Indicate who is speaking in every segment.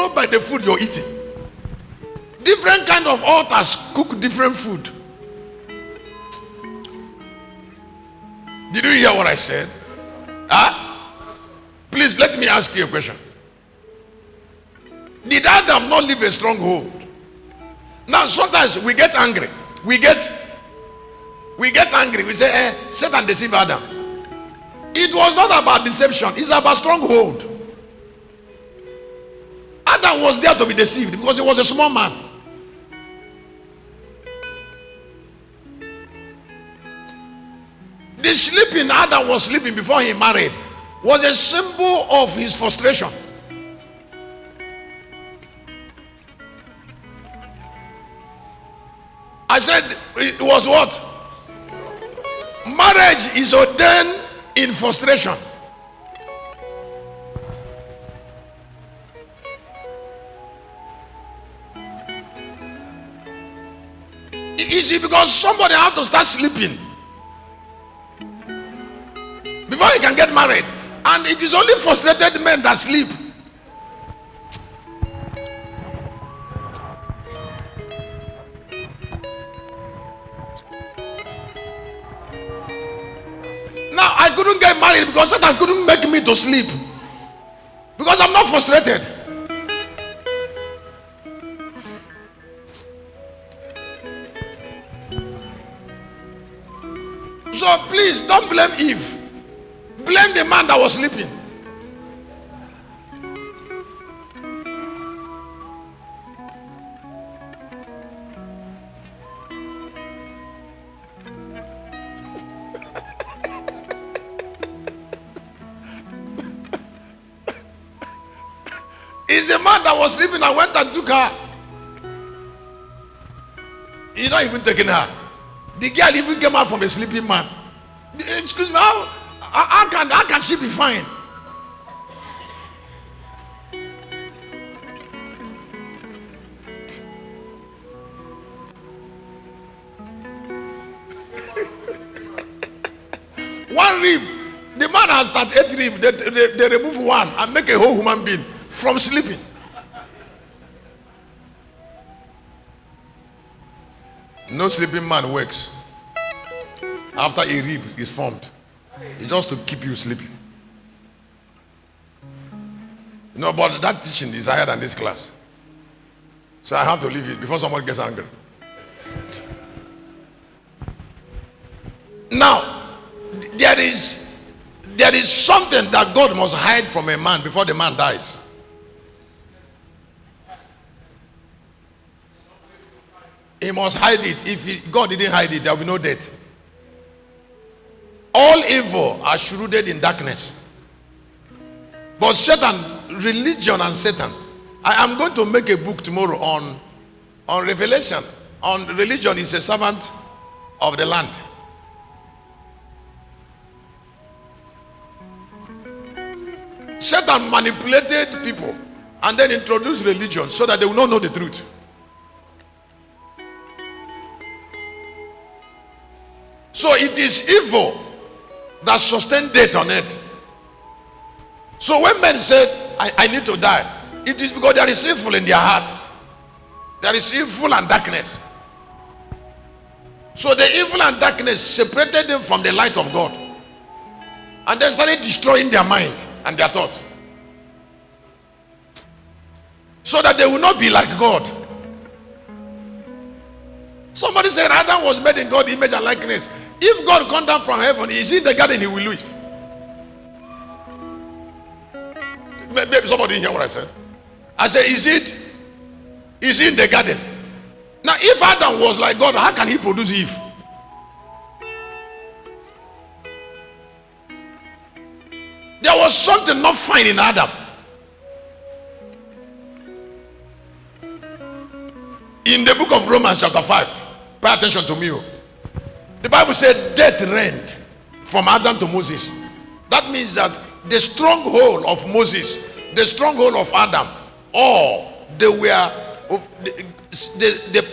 Speaker 1: go by the food you're eating. Different kind of altars cook different food. Did you hear what I said? Please let me ask you a question. Did Adam not leave a stronghold? Now sometimes we get angry. We get angry. We say, Satan deceived Adam. It was not about deception. It's about stronghold. Adam was there to be deceived because he was a small man. The sleeping Adam was sleeping before he married was a symbol of his frustration. I said it was what? Marriage is ordained in frustration. You see, because somebody had to start sleeping before he can get married, and it is only frustrated men that sleep. Now I couldn't get married because Satan couldn't make me to sleep, because I'm not frustrated. So please don't blame Eve. Blame the man that was sleeping. It's a man that was sleeping and went and took her. He's not even taking her. The girl even came out from a sleeping man. Excuse me, how can she be fine? One rib, the man has 38 rib. They remove one and make a whole human being from sleeping. No sleeping man wakes after a rib is formed. It's just to keep you sleeping. No, but that teaching is higher than this class, so I have to leave it before someone gets angry. Now, there is something that God must hide from a man before the man dies. He must hide it. If God didn't hide it, there will be no death. All evil are shrouded in darkness. But Satan, religion and Satan. I am going to make a book tomorrow on Revelation. On religion is a servant of the land. Satan manipulated people and then introduced religion so that they will not know the truth. So it is evil that sustains death on earth. So when men say, I need to die, it is because there is evil in their heart. There is evil and darkness. So the evil and darkness separated them from the light of God, and then started destroying their mind and their thought, so that they will not be like God. Somebody said Adam was made in God's image and likeness. If God come down from heaven, he's in the garden, he will live. Maybe somebody didn't hear what I said. I said, is he in the garden? Now, if Adam was like God, how can he produce Eve? There was something not fine in Adam. In the book of Romans chapter 5, pay attention to me. The Bible said death reigned from Adam to Moses. That means that the stronghold of Moses, the stronghold of Adam, the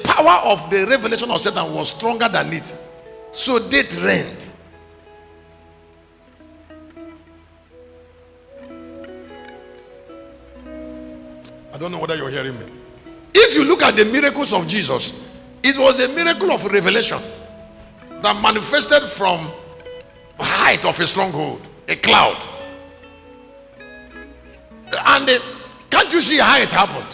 Speaker 1: power of the revelation of Satan was stronger than it. So death reigned. I don't know whether you're hearing me. If you look at the miracles of Jesus, it was a miracle of revelation that manifested from height of a stronghold, a cloud. And can't you see how it happened?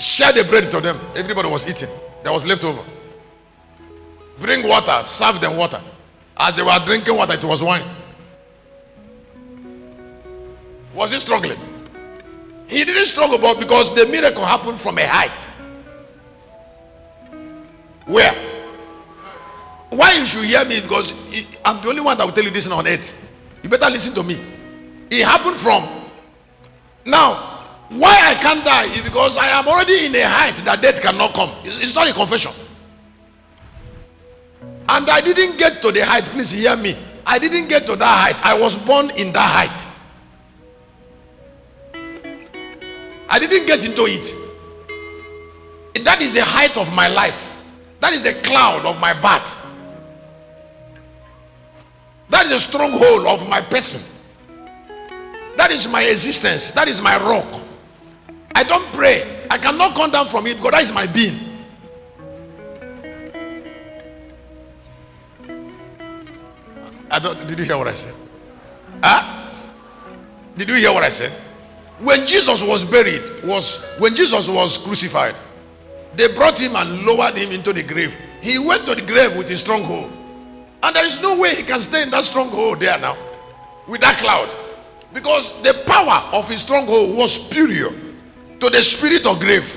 Speaker 1: Share the bread to them. Everybody was eating. There was leftover. Bring water. Serve them water. As they were drinking water, it was wine. Was he struggling? He didn't struggle, but because the miracle happened from a height. Where? Why you should hear me? Because I'm the only one that will tell you this on earth. You better listen to me. It happened from. Now, why I can't die is because I am already in a height that death cannot come. It's not a confession. And I didn't get to the height. Please hear me. I didn't get to that height. I was born in that height. I didn't get into it. That is the height of my life. That is the cloud of my birth. That is a stronghold of my person. That is my existence. That is my rock. I don't pray. I cannot come down from it because that is my being. Did you hear what I said? Huh? Did you hear what I said? When Jesus was buried, when Jesus was crucified, they brought him and lowered him into the grave. He went to the grave with a stronghold. And there is no way he can stay in that stronghold there now with that cloud. Because the power of his stronghold was superior to the spirit of grave.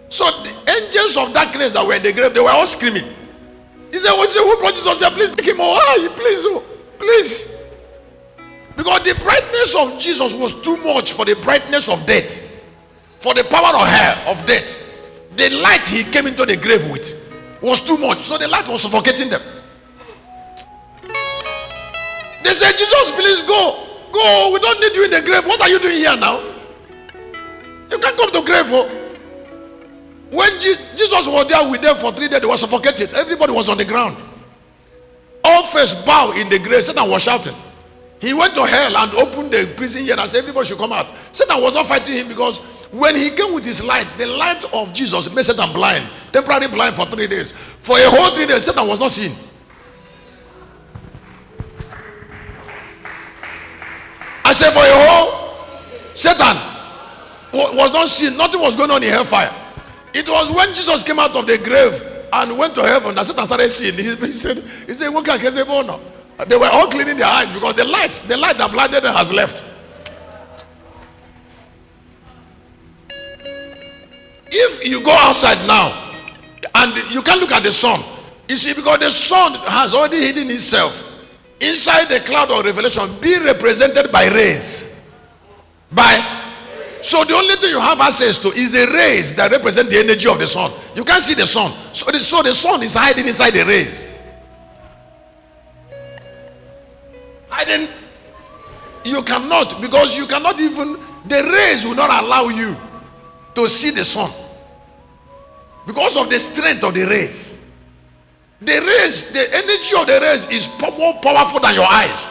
Speaker 1: So the angels of darkness that were in the grave, they were all screaming. He said, who brought Jesus? He said, please take him away. Please, oh, please. Because the brightness of Jesus was too much for the brightness of death. For the power of hell, of death. The light he came into the grave with was too much. So the light was suffocating them. They said, Jesus, please go. Go. We don't need you in the grave. What are you doing here now? You can't come to grave. Oh. When Jesus was there with them for 3 days, they were suffocated. Everybody was on the ground. All first bow in the grave. Satan was shouting. He went to hell and opened the prison yard and said everybody should come out. Satan was not fighting him because when he came with his light, the light of Jesus made Satan blind. Temporarily blind for 3 days. For a whole 3 days, Satan was not seen. I said for a whole, Satan was not seen. Nothing was going on in hellfire. It was when Jesus came out of the grave and went to heaven that Satan started seeing. He said, what can I say? Oh, no. They were all cleaning their eyes because the light that blinded them has left. If you go outside now and you can look at the sun, you see, because the sun has already hidden itself inside the cloud of revelation, being represented by rays. So the only thing you have access to is the rays that represent the energy of the sun. You can't see the sun. So the sun is hiding inside the rays. You cannot, because you cannot even, the rays will not allow you to see the sun because of the strength of the rays. The rays, the energy of the rays is more powerful than your eyes.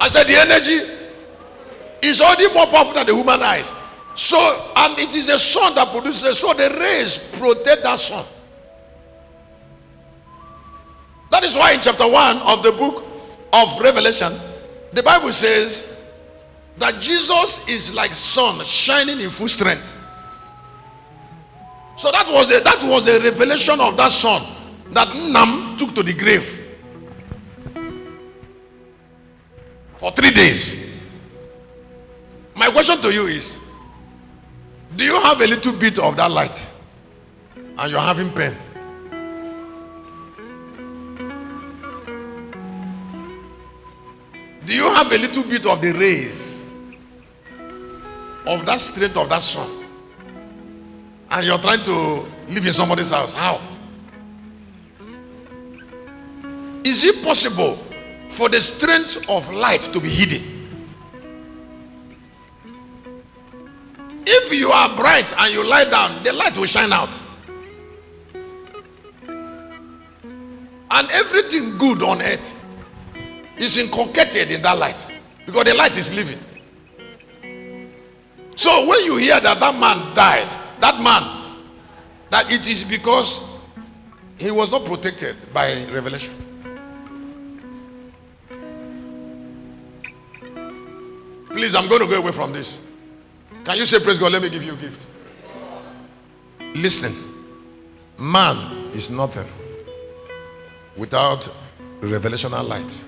Speaker 1: I said the energy is already more powerful than the human eyes. So, and it is the sun that produces, so the rays protect that sun. That is why in chapter 1 of the book of Revelation, the Bible says that Jesus is like sun shining in full strength. So that was the revelation of that sun that Nam took to the grave for 3 days. My question to you is, do you have a little bit of that light and you're having pain? Do you have a little bit of the rays of that strength of that sun and you're trying to live in somebody's house? How? Is it possible for the strength of light to be hidden? If you are bright and you lie down, the light will shine out. And everything good on earth is inculcated in that light, because the light is living. So when you hear that man died, that it is because he was not protected by revelation. Please, I'm going to go away from this. Can you say praise God? Let me give you a gift. Listen, man is nothing without revelational light.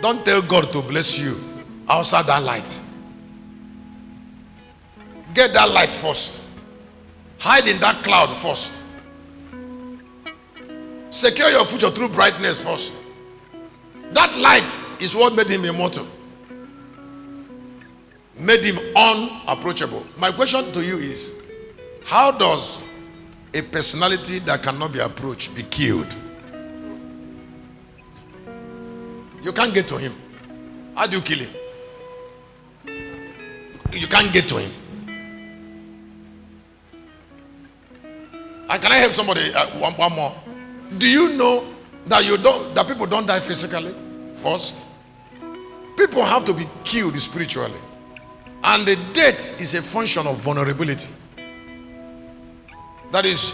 Speaker 1: Don't tell God to bless you outside that light. Get that light first. Hide in that cloud first. Secure your future through brightness first. That light is what made him immortal, made him unapproachable. My question to you is, how does a personality that cannot be approached be killed? You can't get to him. How do you kill him? You can't get to him. Can I help somebody? One more. Do you know that people don't die physically first? People have to be killed spiritually, and the death is a function of vulnerability. That is,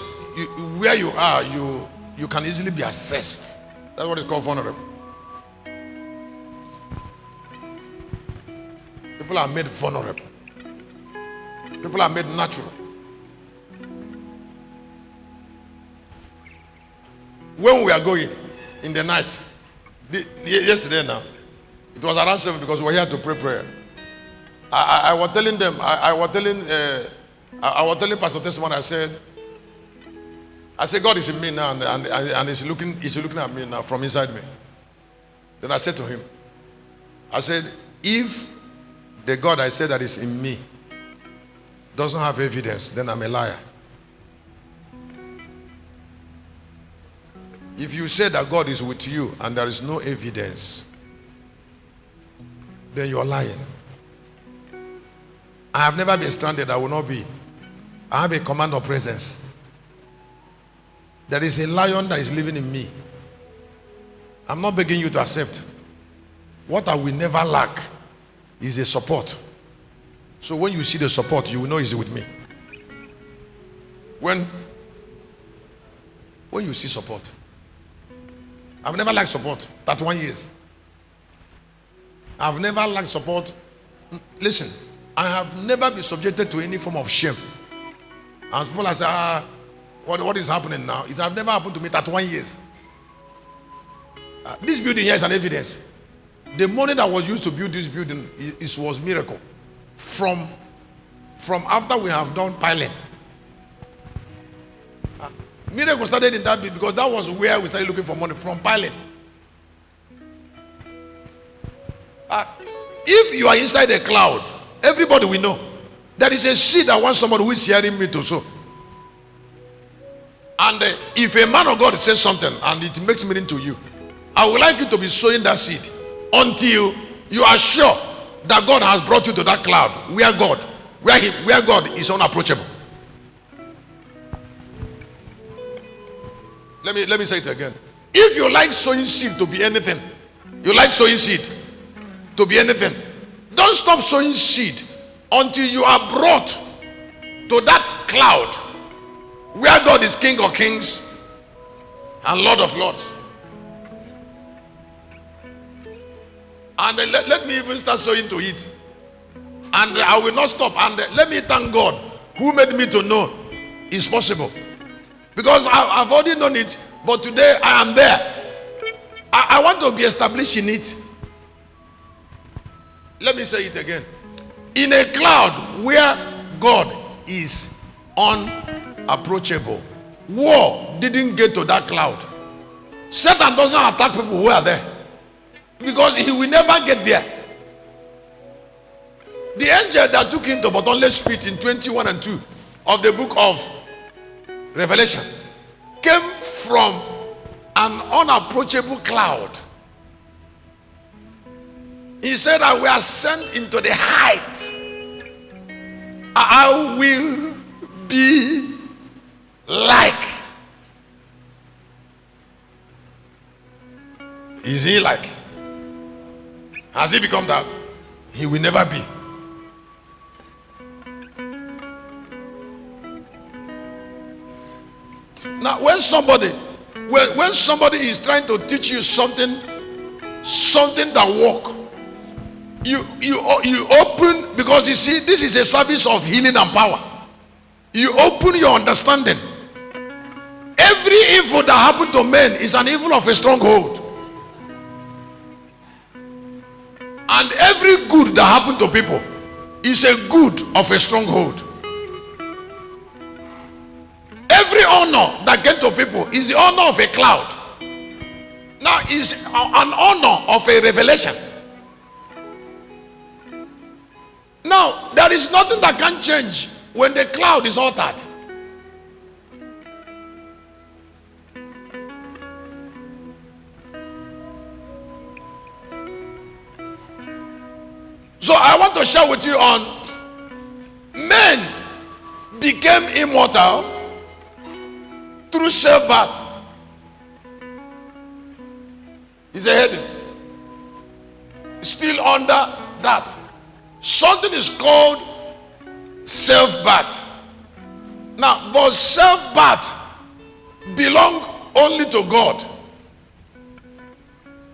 Speaker 1: where you are, you can easily be assessed. That's what is called vulnerable. People are made vulnerable. People are made natural. When we are going in the night, yesterday now, it was around 7 because we were here to pray prayer. I was telling them, I was telling Pastor Testimony, I said, God is in me now, and he's looking at me now from inside me. Then I said to him, I said, if the God I said that is in me doesn't have evidence, then I'm a liar. If you say that God is with you and there is no evidence, then you're lying. I have never been stranded. I will not be. I have a command of presence. There is a lion that is living in me. I'm not begging you to accept. What I will never lack is a support. So when you see the support, you will know he's with me. When you see support. I've never lacked support. 31 years. I've never lacked support. Listen, I have never been subjected to any form of shame. And people are saying, what is happening now? It has never happened to me. 31 years. This building here is an evidence. The money that was used to build this building was miracle. From after we have done piling. Miracle started in that bit because that was where we started looking for money, from piling. If you are inside a cloud, everybody will know there is a seed that wants somebody who is hearing me to sow. And if a man of God says something and it makes meaning to you, I would like you to be sowing that seed until you are sure that God has brought you to that cloud where God is unapproachable. Let me say it again. If you like sowing seed to be anything, you like sowing seed to be anything, don't stop sowing seed until you are brought to that cloud where God is King of Kings and Lord of Lords. And let me even start sowing to it. And I will not stop. And let me thank God who made me to know it's possible. Because I've already known it, but today I am there. I want to be established in it. Let me say it again. In a cloud where God is unapproachable, war didn't get to that cloud. Satan doesn't attack people who are there, because he will never get there. The angel that took him to bottomless pit in 21 and 2 of the book of Revelation came from an unapproachable cloud. He said, I will ascend into the height. I will be like. Is he like? Has he become that? He will never be. Now, when somebody is trying to teach you something that work, you open, because you see, this is a service of healing and power. You open your understanding. Every evil that happened to men is an evil of a stronghold, and every good that happened to people is a good of a stronghold. Every honor that came to people is the honor of a cloud. Now is an honor of a revelation. Now there is nothing that can change when the cloud is altered. So I want to share with you on men became immortal through self-birth. Is a heading. Still under that. Something is called self-birth. Now, but self-birth belong only to God.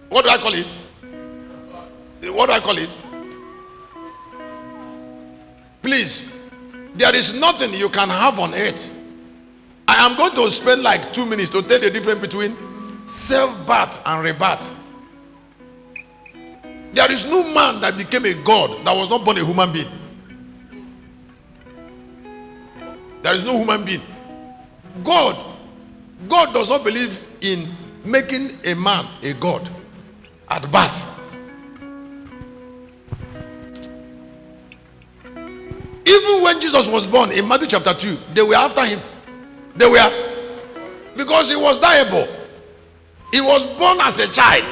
Speaker 1: What do I call it? What do I call it? Please, there is nothing you can have on earth. I am going to spend like 2 minutes to tell the difference between self-birth and rebirth. There is no man that became a god that was not born a human being. There is no human being. God does not believe in making a man a god at birth. Even when Jesus was born in Matthew chapter 2, they were after him. They were, because he was diable. He was born as a child.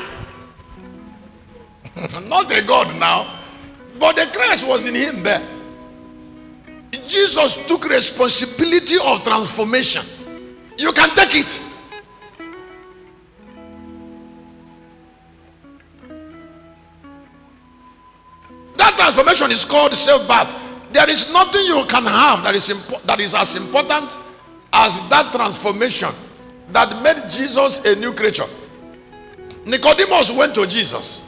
Speaker 1: Not a god now, but the Christ was in him there. Jesus took responsibility of transformation. You can take it. That transformation is called self-birth. There is nothing you can have that is as important as that transformation that made Jesus a new creature. Nicodemus went to Jesus